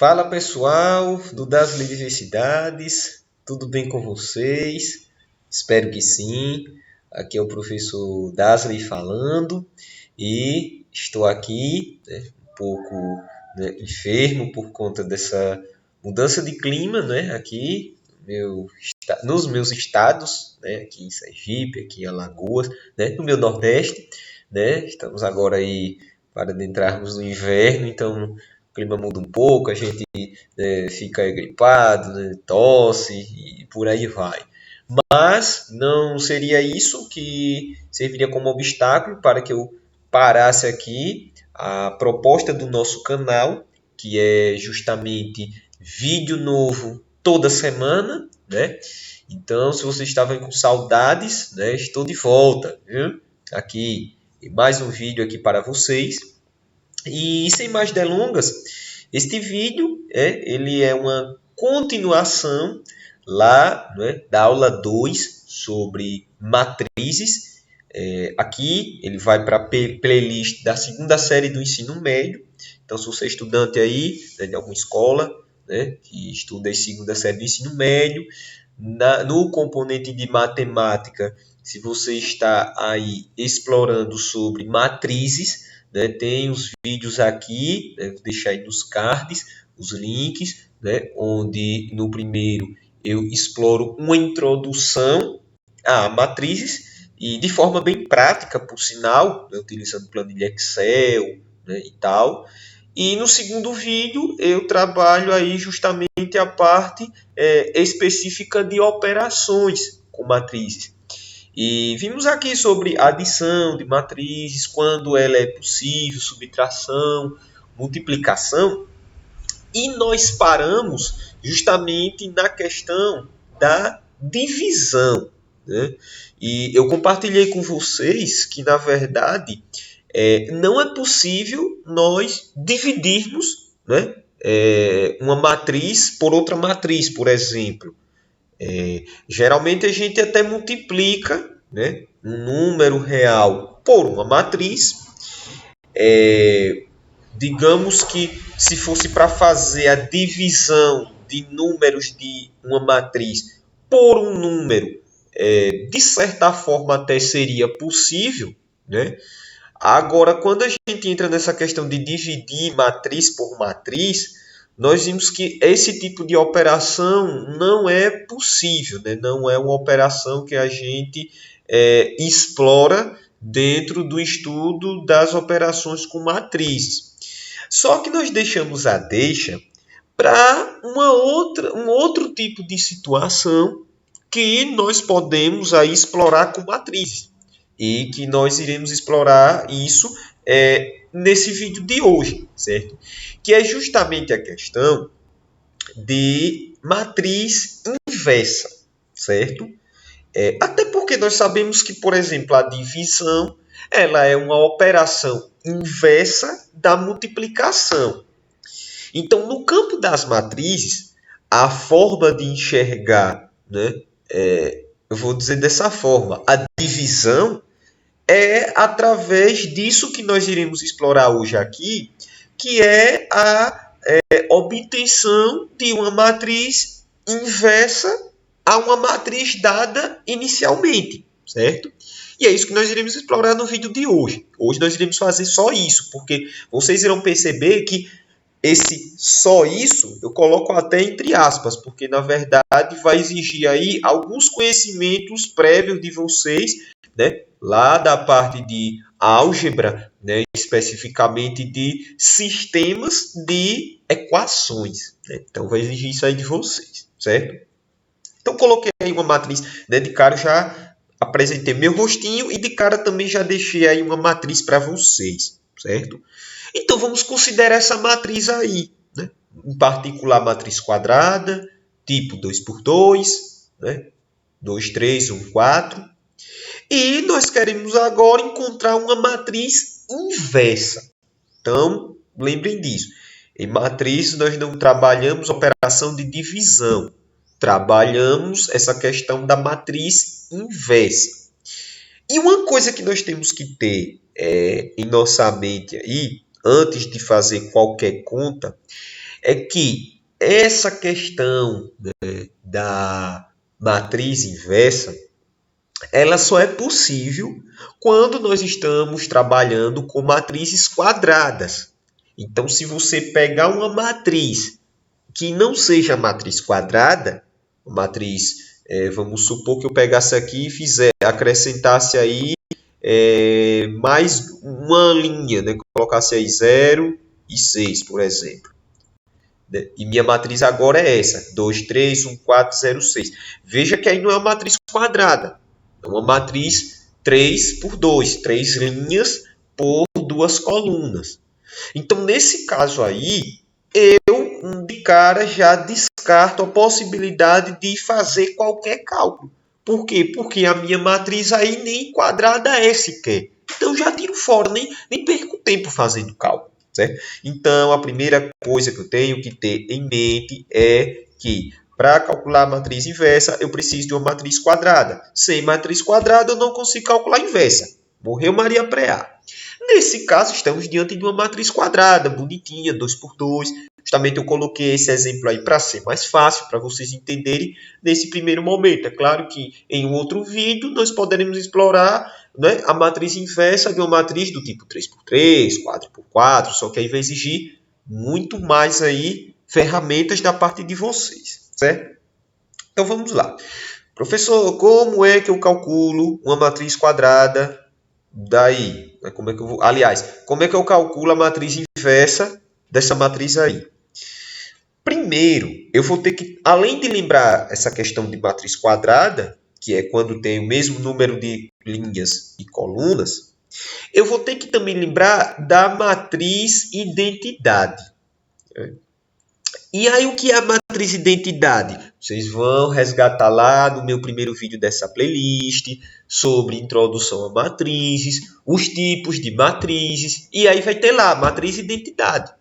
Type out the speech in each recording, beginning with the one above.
Fala pessoal do Das Universidades, tudo bem com vocês? Espero que sim. Aqui é o professor Dasley falando e estou aqui um pouco enfermo por conta dessa mudança de clima, aqui nos meus estados, aqui em Sergipe, aqui em Alagoas, no meu Nordeste, Estamos agora aí para adentrarmos no inverno, então o clima muda um pouco, a gente fica gripado, tosse e por aí vai. Mas não seria isso que serviria como obstáculo para que eu parasse aqui a proposta do nosso canal, que é justamente vídeo novo toda semana, Então, se você estava com saudades, estou de volta, viu? Aqui, mais um vídeo aqui para vocês. E sem mais delongas, este vídeo ele é uma continuação lá da aula 2 sobre matrizes. Aqui ele vai para a playlist da segunda série do ensino médio. Então, se você é estudante aí de alguma escola que estuda a segunda série do ensino médio, no componente de matemática, se você está aí explorando sobre matrizes, tem os vídeos aqui, vou deixar aí nos cards os links, onde no primeiro eu exploro uma introdução a matrizes e de forma bem prática, por sinal, utilizando planilha Excel e tal. E no segundo vídeo eu trabalho aí justamente a parte específica de operações com matrizes. E vimos aqui sobre adição de matrizes, quando ela é possível, subtração, multiplicação. E nós paramos justamente na questão da divisão. E eu compartilhei com vocês que, na verdade, não é possível nós dividirmos uma matriz por outra matriz, por exemplo. Geralmente a gente até multiplica um número real por uma matriz. Digamos que se fosse para fazer a divisão de números de uma matriz por um número, de certa forma até seria possível, Agora, quando a gente entra nessa questão de dividir matriz por matriz, nós vimos que esse tipo de operação não é possível, Não é uma operação que a gente explora dentro do estudo das operações com matrizes. Só que nós deixamos a deixa para um outro tipo de situação que nós podemos aí explorar com matrizes. E que nós iremos explorar isso nesse vídeo de hoje, certo? Que é justamente a questão de matriz inversa, certo? Até porque nós sabemos que, por exemplo, a divisão ela é uma operação inversa da multiplicação. Então, no campo das matrizes, a forma de enxergar, eu vou dizer dessa forma, a divisão é através disso que nós iremos explorar hoje aqui, que é a obtenção de uma matriz inversa a uma matriz dada inicialmente, certo? E é isso que nós iremos explorar no vídeo de hoje. Hoje nós iremos fazer só isso, porque vocês irão perceber que esse só isso eu coloco até entre aspas, porque na verdade vai exigir aí alguns conhecimentos prévios de vocês, lá da parte de álgebra, especificamente de sistemas de equações. Então, vai exigir isso aí de vocês, certo? Então, coloquei aí uma matriz, de cara já apresentei meu rostinho e de cara também já deixei aí uma matriz para vocês, certo? Então, vamos considerar essa matriz aí, em particular, matriz quadrada, tipo 2 por 2, 2, 3, 1, 4. E nós queremos agora encontrar uma matriz inversa. Então, lembrem disso. Em matriz, nós não trabalhamos operação de divisão. Trabalhamos essa questão da matriz inversa. E uma coisa que nós temos que ter em nossa mente aí, antes de fazer qualquer conta, é que essa questão, né, da matriz inversa, ela só é possível quando nós estamos trabalhando com matrizes quadradas. Então, se você pegar uma matriz que não seja matriz quadrada, matriz, vamos supor que eu pegasse aqui e acrescentasse aí mais uma linha, né? Colocasse aí 0 e 6, por exemplo. E minha matriz agora é essa, 2, 3, 1, 4, 0, 6. Veja que aí não é uma matriz quadrada, é uma matriz 3 por 2, 3 linhas por 2 colunas. Então, nesse caso aí, eu de cara já descarto a possibilidade de fazer qualquer cálculo. Por quê? Porque a minha matriz aí nem quadrada é sequer. Então, já tiro fora, nem perco tempo fazendo cálculo. Certo? Então, a primeira coisa que eu tenho que ter em mente é que para calcular a matriz inversa, eu preciso de uma matriz quadrada. Sem matriz quadrada, eu não consigo calcular a inversa. Morreu Maria Preá. Nesse caso, estamos diante de uma matriz quadrada, bonitinha, 2 por 2. Justamente eu coloquei esse exemplo aí para ser mais fácil, para vocês entenderem nesse primeiro momento. É claro que em um outro vídeo nós poderemos explorar, né, a matriz inversa de uma matriz do tipo 3 por 3, 4 por 4, só que aí vai exigir muito mais aí ferramentas da parte de vocês, certo? Então vamos lá. Professor, como é que eu calculo uma matriz quadrada daí? Como é que eu vou... Aliás, como é que eu calculo a matriz inversa dessa matriz aí? Primeiro, eu vou ter que, além de lembrar essa questão de matriz quadrada, que é quando tem o mesmo número de linhas e colunas, eu vou ter que também lembrar da matriz identidade. E aí, o que é a matriz identidade? Vocês vão resgatar lá no meu primeiro vídeo dessa playlist sobre introdução a matrizes, os tipos de matrizes, e aí vai ter lá a matriz identidade.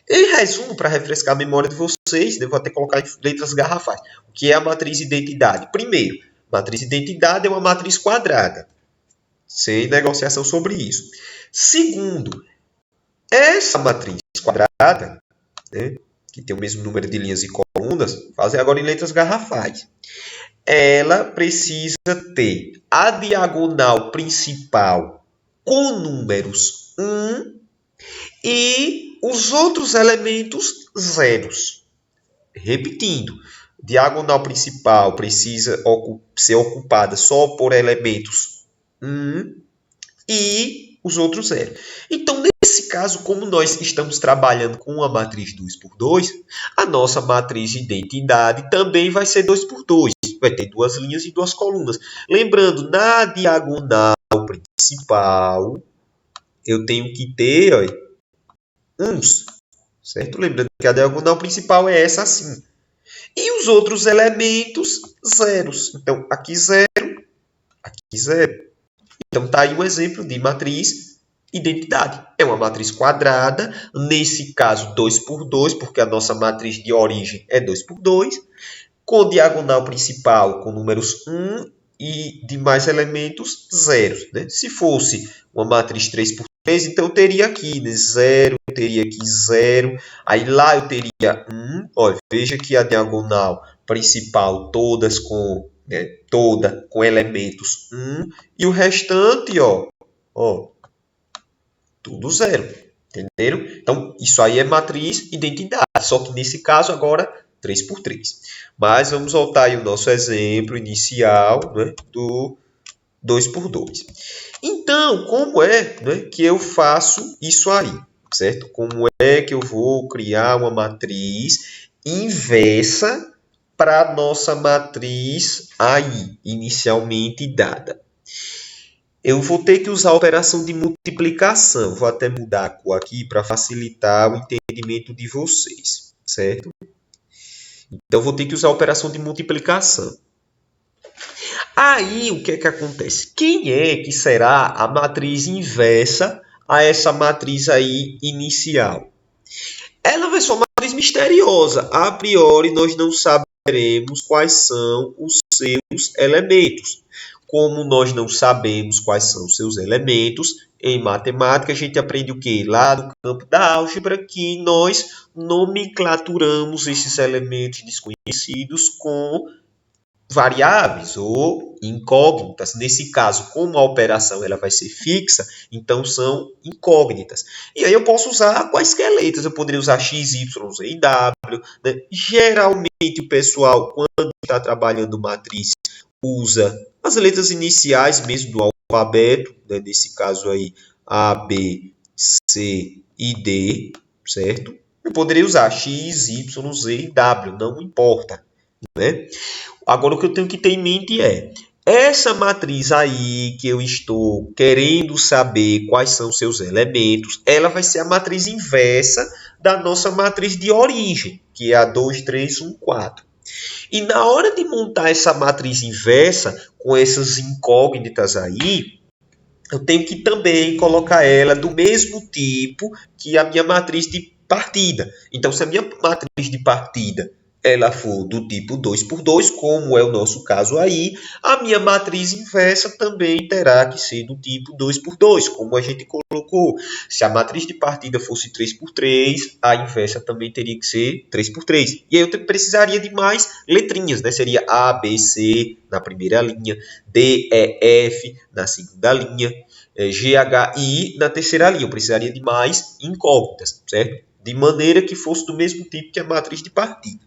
Em resumo, para refrescar a memória de vocês, eu vou até colocar em letras garrafais. O que é a matriz identidade? Primeiro, matriz identidade é uma matriz quadrada, sem negociação sobre isso. Segundo, essa matriz quadrada, né, que tem o mesmo número de linhas e colunas, fazer agora em letras garrafais. Ela precisa ter a diagonal principal com números 1 e os outros elementos zeros. Repetindo, diagonal principal precisa ser ocupada só por elementos 1 e os outros zeros. Então, nesse caso, como nós estamos trabalhando com uma matriz 2 por 2, a nossa matriz de identidade também vai ser 2 por 2. Vai ter 2 linhas e 2 colunas. Lembrando, na diagonal principal, eu tenho que ter uns, certo? Lembrando que a diagonal principal é essa assim. E os outros elementos, zeros. Então, aqui 0, aqui 0. Então, está aí um exemplo de matriz identidade. É uma matriz quadrada, nesse caso 2 por 2, porque a nossa matriz de origem é 2 por 2, com diagonal principal com números 1 e demais elementos zeros. Né? Se fosse uma matriz 3 por 3, então eu teria aqui 0, eu teria aqui 0, aí lá eu teria 1. Olha, veja que a diagonal principal todas com toda com elementos 1 e o restante, ó, tudo 0. Entenderam? Então, isso aí é matriz identidade, só que nesse caso agora 3 por 3. Mas vamos voltar aí ao nosso exemplo inicial, né, do 2 por 2. Então, como é, né, que eu faço isso aí? Certo? Como é que eu vou criar uma matriz inversa para a nossa matriz aí, inicialmente dada? Eu vou ter que usar a operação de multiplicação. Vou até mudar a cor aqui para facilitar o entendimento de vocês, certo? Então, vou ter que usar a operação de multiplicação. Aí, o que é que acontece? Quem é que será a matriz inversa a essa matriz aí inicial? Ela vai ser uma matriz misteriosa. A priori, nós não saberemos quais são os seus elementos. como nós não sabemos quais são os seus elementos, em matemática a gente aprende o quê? Lá no campo da álgebra, que nós nomenclaturamos esses elementos desconhecidos com variáveis ou incógnitas. Nesse caso, como a operação ela vai ser fixa, então são incógnitas. E aí eu posso usar quaisquer letras. Eu poderia usar x, y, z e w. Né? Geralmente o pessoal, quando está trabalhando matriz, usa as letras iniciais mesmo do alfabeto. Né? Nesse caso aí, A, B, C e D, certo? Eu poderia usar x, y, z e w, não importa. Né? Agora, o que eu tenho que ter em mente é, essa matriz aí que eu estou querendo saber quais são seus elementos, ela vai ser a matriz inversa da nossa matriz de origem, que é a 2, 3, 1, 4. E na hora de montar essa matriz inversa, com essas incógnitas aí, eu tenho que também colocar ela do mesmo tipo que a minha matriz de partida. Então, se a minha matriz de partida ela for do tipo 2 por 2, como é o nosso caso aí, a minha matriz inversa também terá que ser do tipo 2 por 2, como a gente colocou. Se a matriz de partida fosse 3 por 3, a inversa também teria que ser 3 por 3. E aí eu precisaria de mais letrinhas, né? Seria A, B, C na primeira linha, D, E, F na segunda linha, G, H, I na terceira linha. Eu precisaria de mais incógnitas, certo? De maneira que fosse do mesmo tipo que a matriz de partida.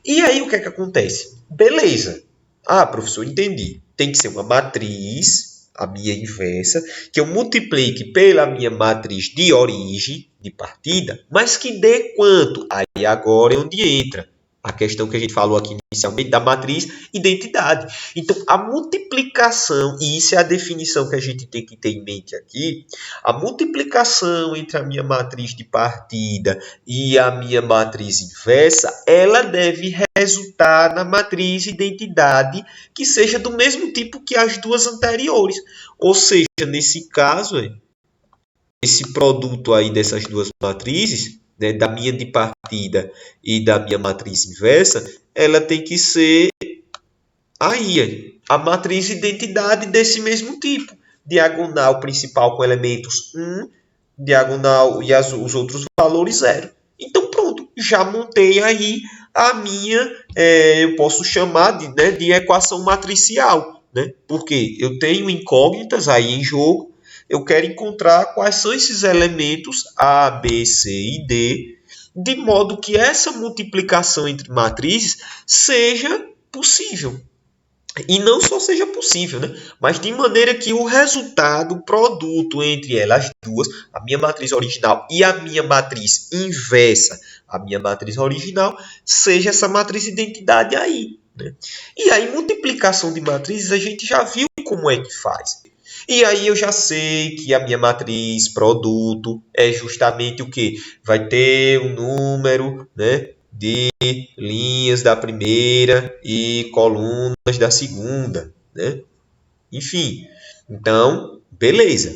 E aí o que é que acontece? Beleza. Ah, professor, entendi. Tem que ser uma matriz, a minha inversa, que eu multiplique pela minha matriz de origem, de partida, mas que dê quanto? Aí agora é onde entra a questão que a gente falou aqui inicialmente da matriz identidade. Então, a multiplicação, e isso é a definição que a gente tem que ter em mente aqui, a multiplicação entre a minha matriz de partida e a minha matriz inversa, ela deve resultar na matriz identidade que seja do mesmo tipo que as duas anteriores. Ou seja, nesse caso, esse produto aí dessas duas matrizes, né, da minha de partida e da minha matriz inversa, ela tem que ser aí a matriz identidade desse mesmo tipo. Diagonal principal com elementos 1, diagonal e os outros valores 0. Então pronto, já montei aí a minha, eu posso chamar de equação matricial. Né? Porque eu tenho incógnitas aí em jogo, eu quero encontrar quais são esses elementos A, B, C e D, de modo que essa multiplicação entre matrizes seja possível. E não só seja possível, né? Mas de maneira que o resultado, o produto entre elas duas, a minha matriz original e a minha matriz inversa, a minha matriz original, seja essa matriz identidade aí. Né? E aí, multiplicação de matrizes, a gente já viu como é que faz. E aí eu já sei que a minha matriz produto é justamente o quê? Vai ter um número, né, de linhas da primeira e colunas da segunda, né? Enfim, então, beleza.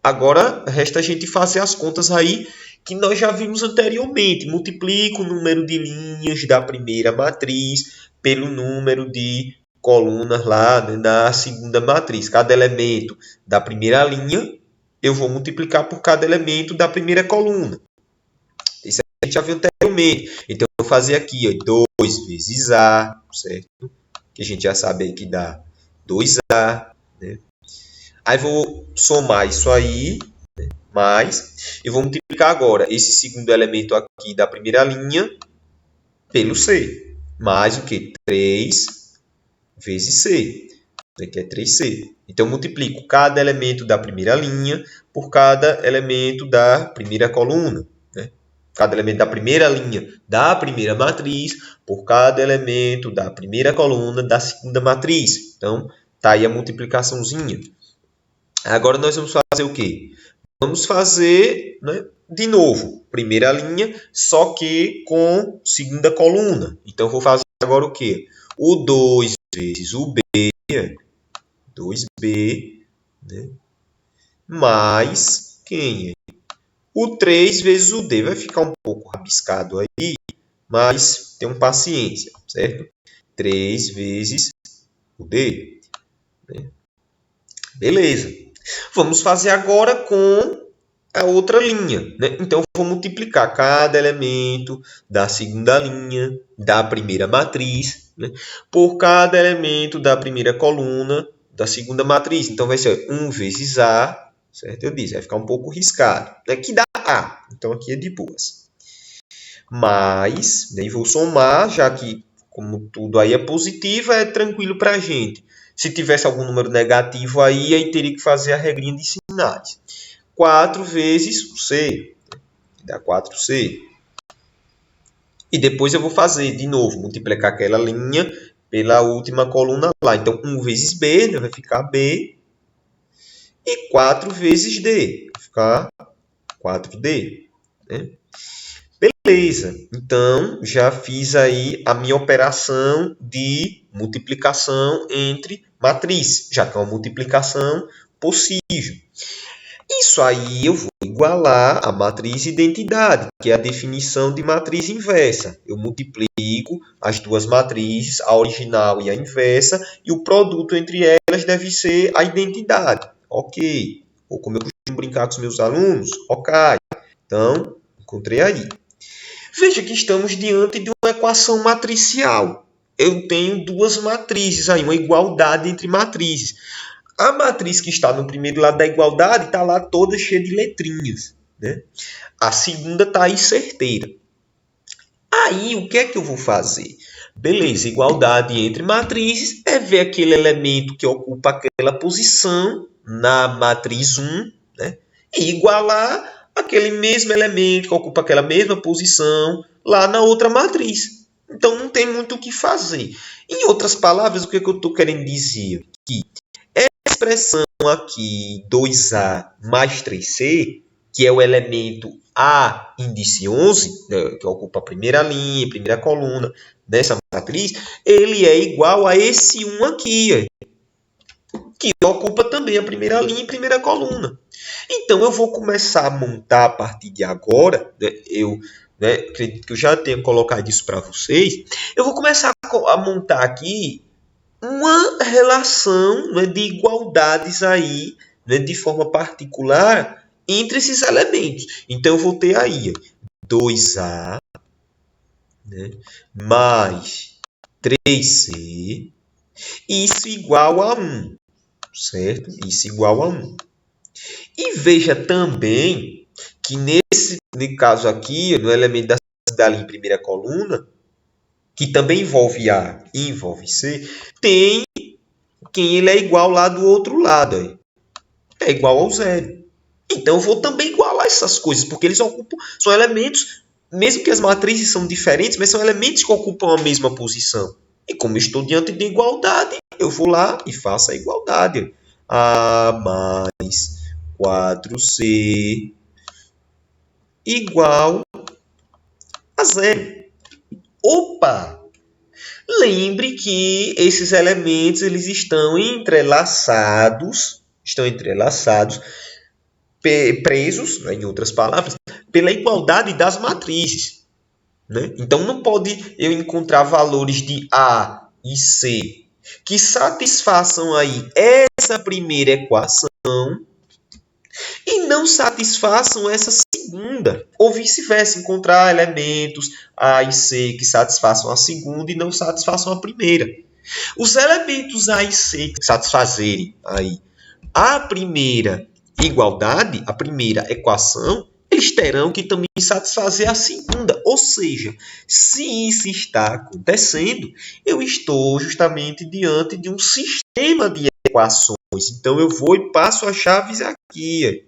Agora resta a gente fazer as contas aí que nós já vimos anteriormente. Multiplica o número de linhas da primeira matriz pelo número de colunas lá, né, da segunda matriz. Cada elemento da primeira linha, eu vou multiplicar por cada elemento da primeira coluna. Isso a gente já viu anteriormente. Então, eu vou fazer aqui, ó, 2 vezes A, certo? Que a gente já sabe aí que dá 2A, né? Aí, vou somar isso aí, né? Mais, e vou multiplicar agora esse segundo elemento aqui da primeira linha pelo C. Mais o que? 3 vezes C, que é 3C. Então, eu multiplico cada elemento da primeira linha por cada elemento da primeira coluna. Né? Cada elemento da primeira linha da primeira matriz por cada elemento da primeira coluna da segunda matriz. Então, tá aí a multiplicaçãozinha. Agora, nós vamos fazer o quê? Vamos fazer, né, de novo, primeira linha, só que com segunda coluna. Então, eu vou fazer agora o quê? O 2 vezes o B, 2B, né? Mais quem? O 3 vezes o D. Vai ficar um pouco rabiscado aí, mas tenham paciência, certo? 3 vezes o D. Beleza. Vamos fazer agora com a outra linha, né? Então, eu vou multiplicar cada elemento da segunda linha da primeira matriz, né, por cada elemento da primeira coluna da segunda matriz. Então, vai ser 1 vezes A, certo? Eu disse, vai ficar um pouco riscado, né, que dá A. Então, aqui é de boas. Mas, né, vou somar, já que, como tudo aí é positivo, é tranquilo para a gente. Se tivesse algum número negativo aí teria que fazer a regrinha de sinais. 4 vezes o C, dá 4C. E depois eu vou fazer, de novo, multiplicar aquela linha pela última coluna lá. Então, 1 vezes B, né, vai ficar B. E 4 vezes D, vai ficar 4D. Né? Beleza. Então, já fiz aí a minha operação de multiplicação entre matrizes, já que é uma multiplicação possível. Isso aí eu vou igualar a matriz identidade, que é a definição de matriz inversa. Eu multiplico as duas matrizes, a original e a inversa, e o produto entre elas deve ser a identidade. Ok. Ou como eu costumo brincar com os meus alunos, ok. Então, encontrei aí. Veja que estamos diante de uma equação matricial. Eu tenho duas matrizes aí, uma igualdade entre matrizes. A matriz que está no primeiro lado da igualdade está lá toda cheia de letrinhas. Né? A segunda está aí certeira. Aí, o que é que eu vou fazer? Beleza, igualdade entre matrizes é ver aquele elemento que ocupa aquela posição na matriz 1, né? E igualar aquele mesmo elemento que ocupa aquela mesma posição lá na outra matriz. Então, não tem muito o que fazer. Em outras palavras, o que eu estou querendo dizer? Que expressão aqui 2A mais 3C, que é o elemento A índice 11, né, que ocupa a primeira linha, a primeira coluna dessa matriz, ele é igual a esse 1 aqui, que ocupa também a primeira linha e a primeira coluna. Então, eu vou começar a montar a partir de agora, acredito que eu já tenha colocado isso para vocês, eu vou começar a montar aqui uma relação, né, de igualdades aí, né, de forma particular entre esses elementos. Então, eu vou ter aí 2A, né, mais 3C, isso igual a 1, certo? Isso igual a 1. E veja também que nesse caso aqui, no elemento da linha em primeira coluna, que também envolve A e envolve C, tem quem ele é igual lá do outro lado. Aí. É igual ao zero. Então, eu vou também igualar essas coisas, porque eles ocupam, são elementos, mesmo que as matrizes são diferentes, mas são elementos que ocupam a mesma posição. E como eu estou diante de igualdade, eu vou lá e faço a igualdade. A mais 4C igual a zero. Opa! Lembre que esses elementos eles estão entrelaçados, presos, né, em outras palavras, pela igualdade das matrizes. Né? Então, não pode eu encontrar valores de A e C que satisfaçam aí essa primeira equação e não satisfaçam essa segunda. Ou vice-versa, encontrar elementos A e C que satisfaçam a segunda e não satisfaçam a primeira. Os elementos A e C que satisfazerem aí a primeira igualdade, a primeira equação, eles terão que também satisfazer a segunda. Ou seja, se isso está acontecendo, eu estou justamente diante de um sistema de equações. Então, eu vou e passo as chaves aqui.